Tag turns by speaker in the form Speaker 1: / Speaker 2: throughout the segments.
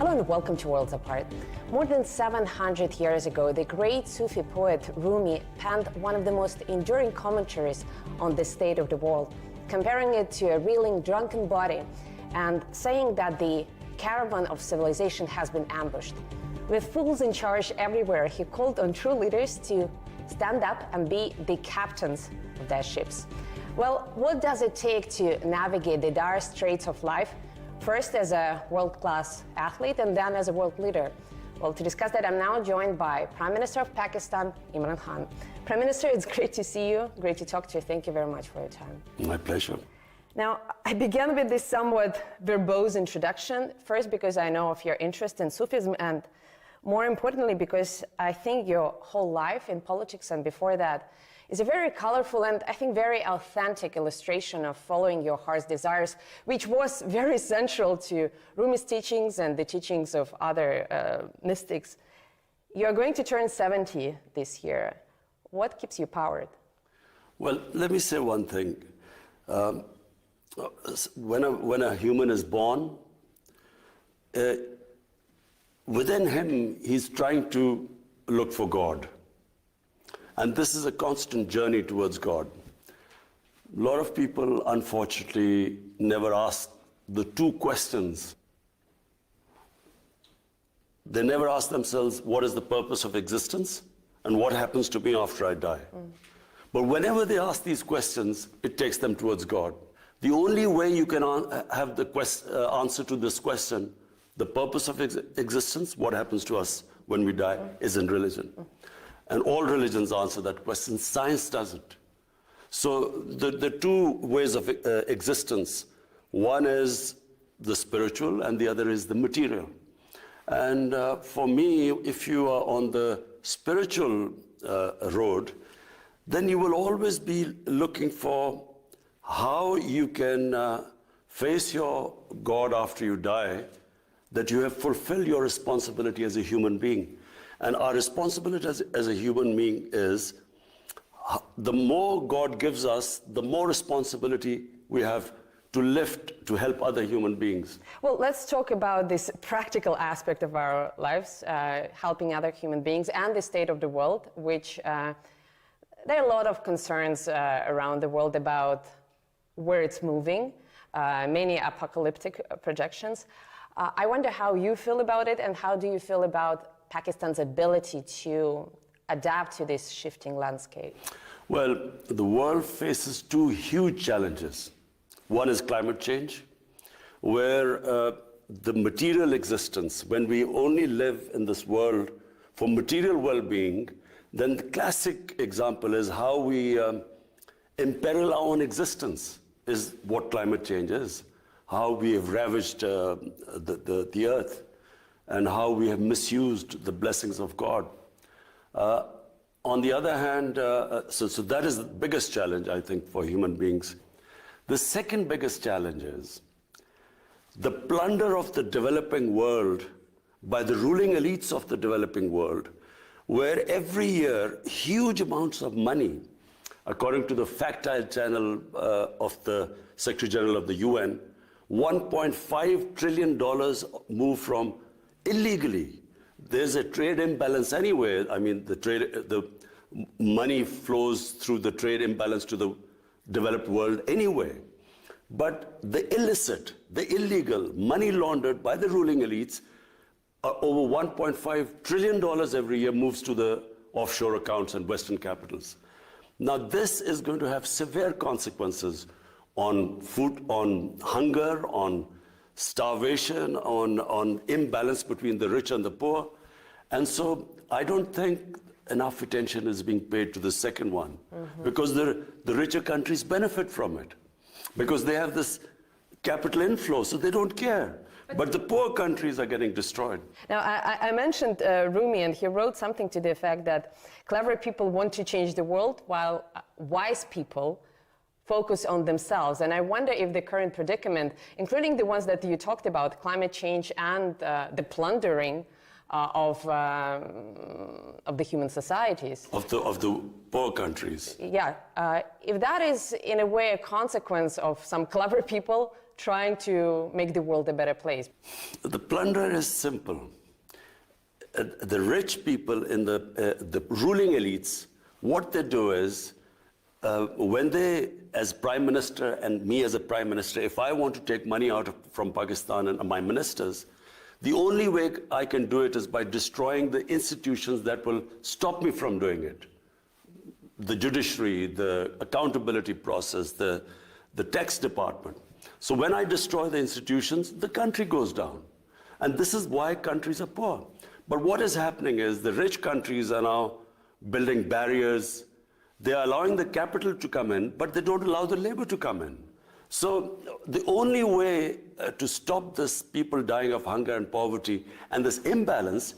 Speaker 1: Hello and welcome to Worlds Apart. More than 700 years ago, the great Sufi poet Rumi penned one of the most enduring commentaries on the state of the world, comparing it to a reeling drunken body and saying that the caravan of civilization has been ambushed. With fools in charge everywhere, he called on true leaders to stand up and be the captains of their ships. Well, what does it take to navigate the dire straits of life? First as a world-class athlete and then as a world leader. Well, to discuss that, I'm now joined by Prime Minister of Pakistan, Imran Khan. Prime Minister, it's great to see you, great to talk to you. Thank you very much for your time.
Speaker 2: My pleasure.
Speaker 1: Now, I began with this somewhat verbose introduction, first because I know of your interest in Sufism, and more importantly because I think your whole life in politics and before that is a very colorful and I think very authentic illustration of following your heart's desires, which was very central to Rumi's teachings and the teachings of other mystics. You're going to turn 70 this year. What keeps you powered?
Speaker 2: Well, let me say one thing. When a human is born, within him, he's trying to look for God. And this is a constant journey towards God. A lot of people, unfortunately, never ask the two questions. They never ask themselves, what is the purpose of existence? And what happens to me after I die? But whenever they ask these questions, it takes them towards God. The only way you can have the answer to this question, the purpose of existence, what happens to us when we die, is in religion. And all religions answer that question. Science doesn't. So the two ways of existence, one is the spiritual and the other is the material. And for me, if you are on the spiritual road, then you will always be looking for how you can face your God after you die, that you have fulfilled your responsibility as a human being. And our responsibility as a human being is, the more God gives us, the more responsibility we have to lift, to help other human beings.
Speaker 1: Well, let's talk about this practical aspect of our lives, helping other human beings and the state of the world, which there are a lot of concerns around the world about where it's moving, many apocalyptic projections. I wonder how you feel about it, and how do you feel about Pakistan's ability to adapt to this shifting landscape?
Speaker 2: Well, the world faces two huge challenges. One is climate change, where the material existence, when we only live in this world for material well-being, then the classic example is how we imperil our own existence, is what climate change is. How we have ravaged the earth, and how we have misused the blessings of God. On the other hand, so that is the biggest challenge, I think, for human beings. The second biggest challenge is the plunder of the developing world by the ruling elites of the developing world, where every year huge amounts of money, according to the Factile channel of the Secretary General of the UN, $1.5 trillion move from illegally. There's a trade imbalance anyway. I mean, the money flows through the trade imbalance to the developed world anyway. But the illicit, the illegal, money laundered by the ruling elites, over $1.5 trillion every year moves to the offshore accounts and Western capitals. Now, this is going to have severe consequences on food, on hunger, on starvation, on imbalance between the rich and the poor. And so I don't think enough attention is being paid to the second one, because the richer countries benefit from it, because they have this capital inflow, so they don't care. But the poor countries are getting destroyed.
Speaker 1: Now, I mentioned Rumi, and he wrote something to the effect that clever people want to change the world, while wise people focus on themselves. And I wonder if the current predicament, including the ones that you talked about, climate change and the plundering of the human societies.
Speaker 2: Of the poor countries.
Speaker 1: Yeah. If that is, in a way, a consequence of some clever people trying to make the world a better place?
Speaker 2: The plunder is simple. The rich people in the ruling elites, what they do is, when they, as prime minister and me as a prime minister, if I want to take money from Pakistan and my ministers, the only way I can do it is by destroying the institutions that will stop me from doing it. The judiciary, the accountability process, the tax department. So when I destroy the institutions, the country goes down. And this is why countries are poor. But what is happening is the rich countries are now building barriers. They are allowing the capital to come in, but they don't allow the labor to come in. So the only way to stop this people dying of hunger and poverty and this imbalance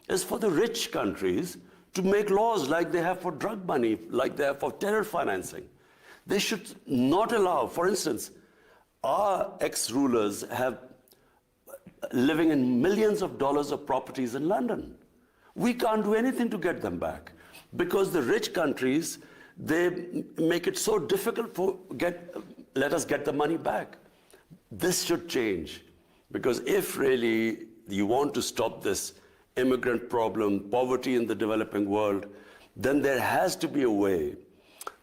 Speaker 2: is for the rich countries to make laws like they have for drug money, like they have for terror financing. They should not allow, for instance, our ex-rulers have living in millions of dollars of properties in London. We can't do anything to get them back because the rich countries, they make it so difficult let us get the money back. This should change because if really you want to stop this immigrant problem, poverty in the developing world, then there has to be a way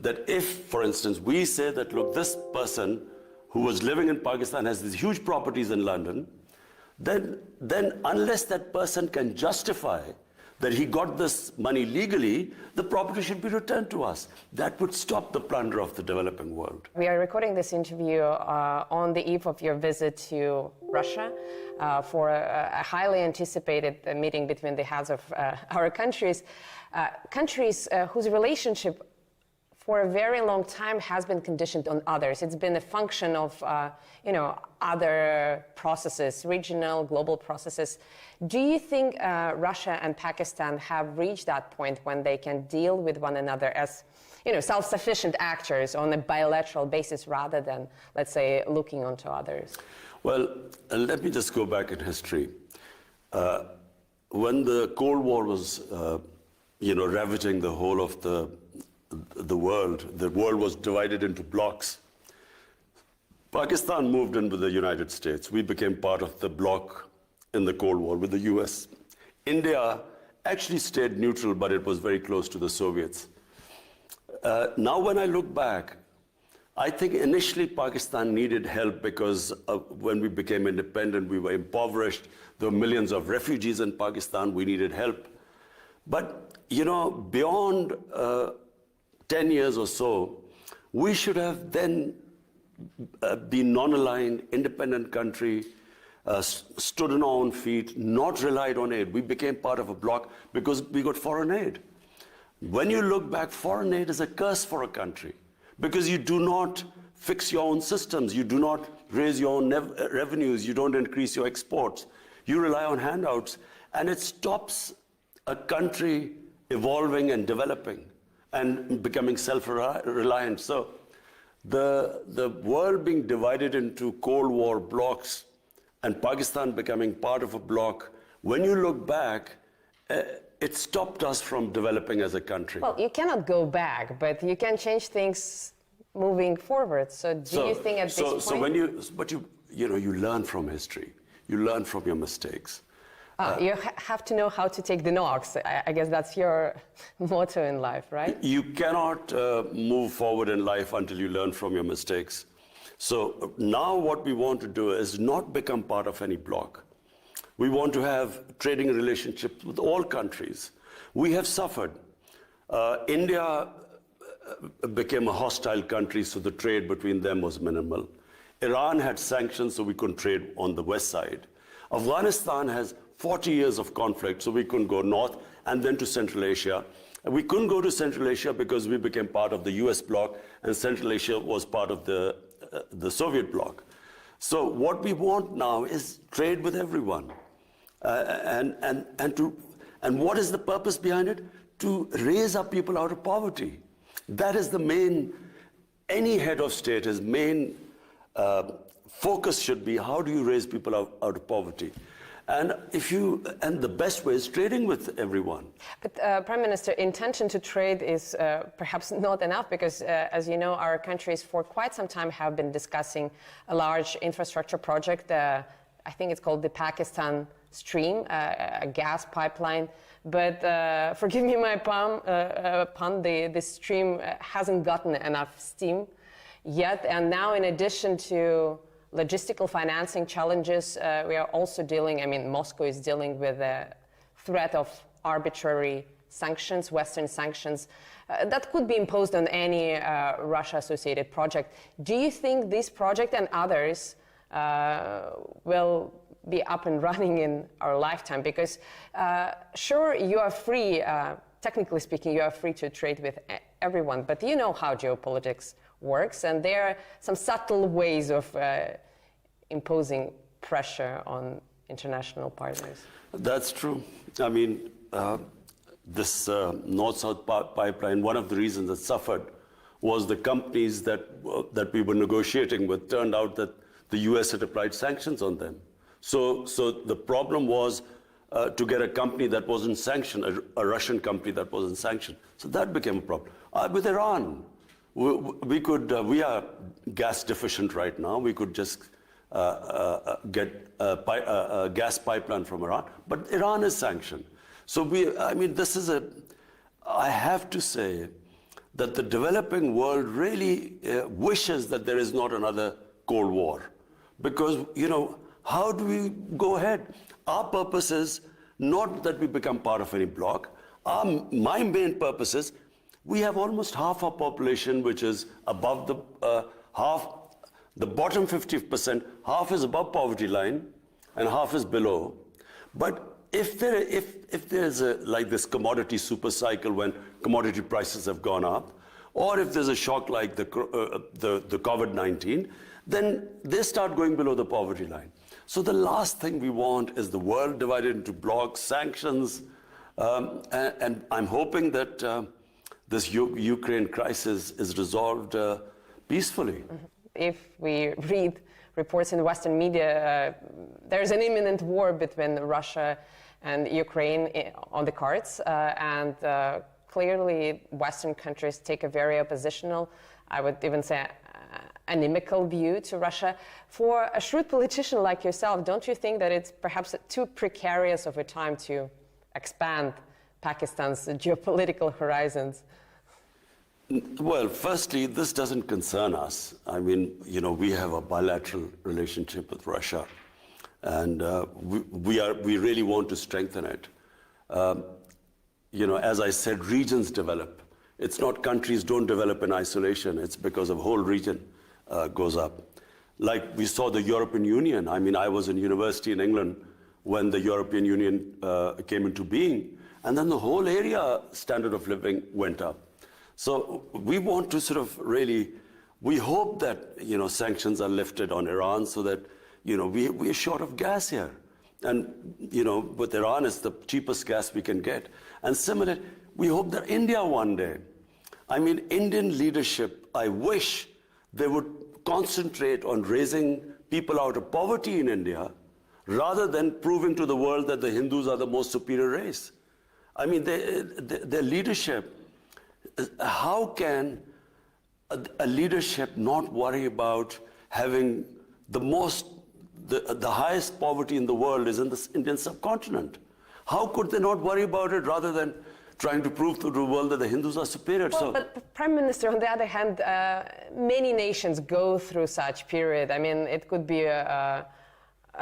Speaker 2: that if, for instance, we say that, look, this person who was living in Pakistan has these huge properties in London, then unless that person can justify that he got this money legally, the property should be returned to us. That would stop the plunder of the developing world.
Speaker 1: We are recording this interview on the eve of your visit to Russia for a highly anticipated meeting between the heads of our countries, whose relationship for a very long time has been conditioned on others. It's been a function of, other processes, regional, global processes. Do you think Russia and Pakistan have reached that point when they can deal with one another as, self-sufficient actors on a bilateral basis rather than, let's say, looking onto others?
Speaker 2: Well, let me just go back in history. When the Cold War was, ravaging the whole of the world was divided into blocks. Pakistan moved in with the United States. We became part of the bloc in the Cold War with the US. India actually stayed neutral, but it was very close to the Soviets. Now when I look back, I think initially Pakistan needed help because when we became independent, we were impoverished. There were millions of refugees in Pakistan. We needed help. But, beyond 10 years or so, we should have then been non-aligned, independent country, stood on our own feet, not relied on aid. We became part of a bloc because we got foreign aid. When you look back, foreign aid is a curse for a country because you do not fix your own systems, you do not raise your own revenues, you don't increase your exports, you rely on handouts, and it stops a country evolving and developing and becoming self-reliant. So the world being divided into Cold War blocs and Pakistan becoming part of a bloc, when you look back, it stopped us from developing as a country.
Speaker 1: Well, you cannot go back, but you can change things moving forward. So do you think at this point...
Speaker 2: So when you learn from history, you learn from your mistakes.
Speaker 1: You have to know how to take the knocks. I guess that's your motto in life, right?
Speaker 2: You cannot move forward in life until you learn from your mistakes. So now what we want to do is not become part of any bloc. We want to have trading relationships with all countries. We have suffered. India became a hostile country, so the trade between them was minimal. Iran had sanctions, so we couldn't trade on the west side. Afghanistan has 40 years of conflict, so we couldn't go north and then to Central Asia. And we couldn't go to Central Asia because we became part of the US bloc, and Central Asia was part of the Soviet bloc. So what we want now is trade with everyone. And what is the purpose behind it? To raise up people out of poverty. That is the main, any head of state, his main focus should be, how do you raise people out of poverty? And the best way is trading with everyone.
Speaker 1: But Prime Minister, intention to trade is perhaps not enough because, as you know, our countries for quite some time have been discussing a large infrastructure project. I think it's called the Pakistan Stream, a gas pipeline. But forgive me my pun, the stream hasn't gotten enough steam yet. And now, in addition to logistical financing challenges, we are also Moscow is dealing with the threat of arbitrary sanctions, Western sanctions, that could be imposed on any Russia-associated project. Do you think this project and others will be up and running in our lifetime? Because sure, you are free, technically speaking, you are free to trade with everyone, but you know how geopolitics works, and there are some subtle ways of imposing pressure on international partners.
Speaker 2: That's true. I mean, this North-South pipeline, one of the reasons it suffered was the companies that we were negotiating with turned out that the US had applied sanctions on them. So the problem was to get a company that wasn't sanctioned, a Russian company that wasn't sanctioned. So that became a problem. With Iran, we are gas deficient right now. We could just get a gas pipeline from Iran, but Iran is sanctioned. So I have to say that the developing world really wishes that there is not another Cold War. Because, how do we go ahead? Our purpose is not that we become part of any bloc. My main purpose is we have almost half our population which is above the bottom 50%, half is above poverty line and half is below. But if there's like this commodity super cycle when commodity prices have gone up, or if there's a shock like the COVID-19, then they start going below the poverty line. So the last thing we want is the world divided into blocs, sanctions, and I'm hoping that this Ukraine crisis is resolved peacefully.
Speaker 1: If we read reports in the Western media, there's an imminent war between Russia and Ukraine on the cards, and clearly Western countries take a very oppositional, I would even say inimical view to Russia. For a shrewd politician like yourself, don't you think that it's perhaps too precarious of a time to expand Pakistan's geopolitical horizons?
Speaker 2: Well, firstly, this doesn't concern us. I mean, we have a bilateral relationship with Russia, and we really want to strengthen it. As I said, regions develop. It's not countries don't develop in isolation. It's because a whole region goes up. Like we saw the European Union. I mean, I was in university in England when the European Union came into being, and then the whole area standard of living went up. So we want to we hope that, sanctions are lifted on Iran so that, we're short of gas here. And, with Iran, it's the cheapest gas we can get. And similarly, we hope that India one day, Indian leadership, I wish they would concentrate on raising people out of poverty in India rather than proving to the world that the Hindus are the most superior race. Their leadership, how can a leadership not worry about having the highest poverty in the world is in the Indian subcontinent? How could they not worry about it rather than trying to prove to the world that the Hindus are superior?
Speaker 1: Well, but Prime Minister, on the other hand, many nations go through such period. It could be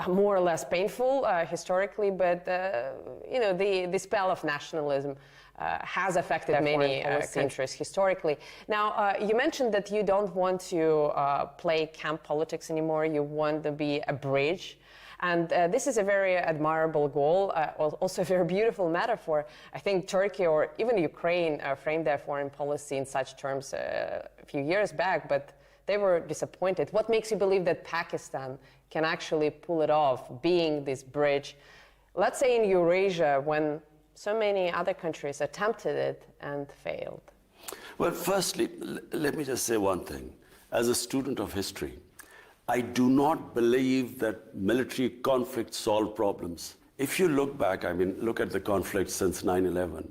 Speaker 1: more or less painful historically, but the spell of nationalism has affected many countries historically. Now, you mentioned that you don't want to play camp politics anymore. You want to be a bridge. And this is a very admirable goal, also a very beautiful metaphor. I think Turkey or even Ukraine framed their foreign policy in such terms a few years back, but they were disappointed. What makes you believe that Pakistan can actually pull it off, being this bridge, let's say in Eurasia, when so many other countries attempted it and failed?
Speaker 2: Well, firstly, let me just say one thing. As a student of history, I do not believe that military conflicts solve problems. If you look back, I mean, look at the conflict since 9/11.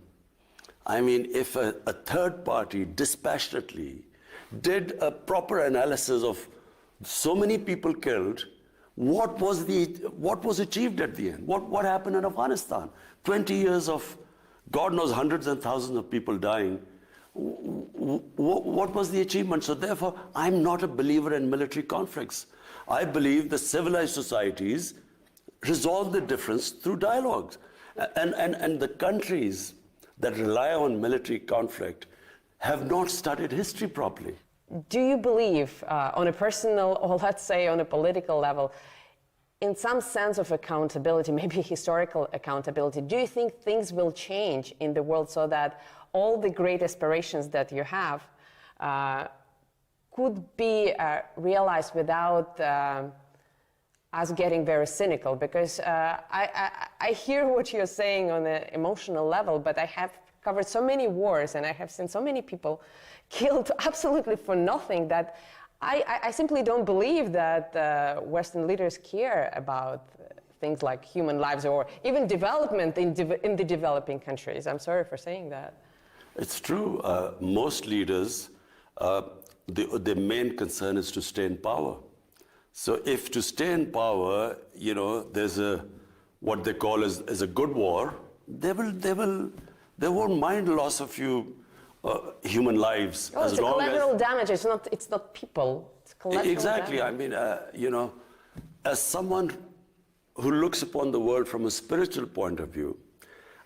Speaker 2: I mean, if a third party dispassionately did a proper analysis of so many people killed, what was achieved at the end? What happened in Afghanistan? 20 years of, God knows, hundreds and thousands of people dying. What was the achievement? So therefore, I'm not a believer in military conflicts. I believe that civilized societies resolve the difference through dialogues. And the countries that rely on military conflict have not studied history properly.
Speaker 1: Do you believe, on a personal or let's say on a political level, in some sense of accountability, maybe historical accountability, do you think things will change in the world so that all the great aspirations that you have could be realized without us getting very cynical? Because I hear what you're saying on an emotional level, but I have covered so many wars and I have seen so many people killed absolutely for nothing that I simply don't believe that Western leaders care about things like human lives or even development in the developing countries. I'm sorry for saying that.
Speaker 2: It's true. Most leaders, their main concern is to stay in power. So if to stay in power, you know, there's what they call as a good war, they won't mind the loss of few human lives.
Speaker 1: Oh, it's a collateral damage. It's not people. It's collateral
Speaker 2: exactly.
Speaker 1: damage.
Speaker 2: I mean, you know, as someone who looks upon the world from a spiritual point of view,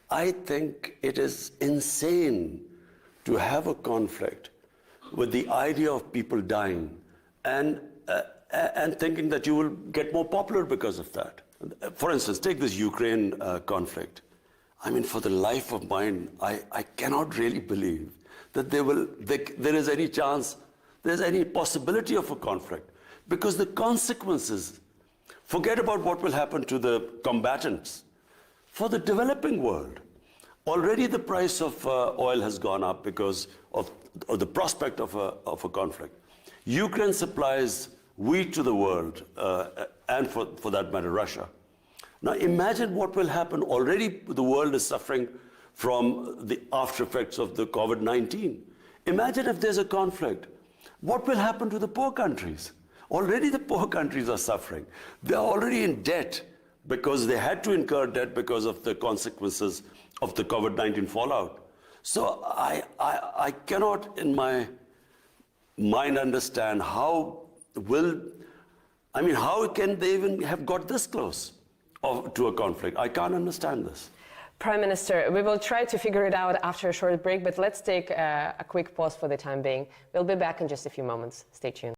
Speaker 2: I think it is insane to have a conflict with the idea of people dying and thinking that you will get more popular because of that. For instance, take this Ukraine conflict. I mean, for the life of mine, I cannot really believe that there is any chance, there's any possibility of a conflict. Because the consequences, forget about what will happen to the combatants. For the developing world, already the price of oil has gone up because of the prospect of a conflict. Ukraine supplies wheat to the world, and for that matter, Russia. Now imagine what will happen. Already the world is suffering from the after effects of the COVID-19. Imagine if there's a conflict. What will happen to the poor countries? Already the poor countries are suffering. They are already in debt because they had to incur debt because of the consequences of the COVID-19 fallout. So I cannot in my mind understand how can they even have got this close to a conflict? I can't understand this.
Speaker 1: Prime Minister, we will try to figure it out after a short break, but let's take a quick pause for the time being. We'll be back in just a few moments. Stay tuned.